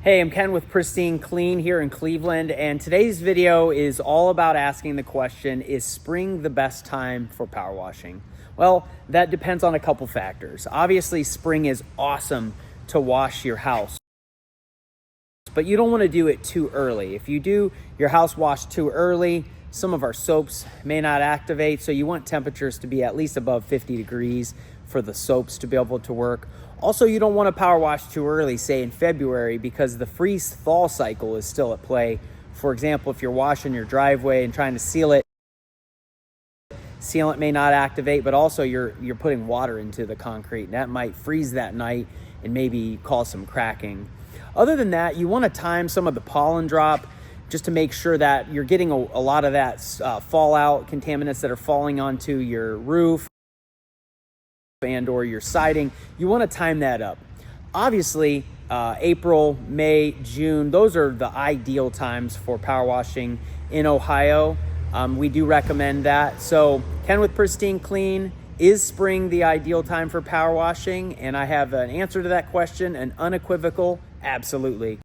Hey, I'm Ken with Pristine Clean here in Cleveland, and today's video is all about asking the question, is spring the best time for power washing? Well, that depends on a couple factors. Obviously, spring is awesome to wash your house, but you don't want to do it too early. If you do your house wash too early, some of our soaps may not activate, so you want temperatures to be at least above 50 degrees for the soaps to be able to work. Also, you don't want to power wash too early, say in February, because the freeze-thaw cycle is still at play. For example, if you're washing your driveway and trying to seal it may not activate, but also you're putting water into the concrete, and that might freeze that night and maybe cause some cracking. Other than that, you want to time some of the pollen drop just to make sure that you're getting a lot of that fallout contaminants that are falling onto your roof and or your siding. You want to time that up. Obviously, April, May, June, those are the ideal times for power washing in Ohio. We do recommend that. So Ken with Pristine Clean, is spring the ideal time for power washing? And I have an answer to that question, an unequivocal absolutely.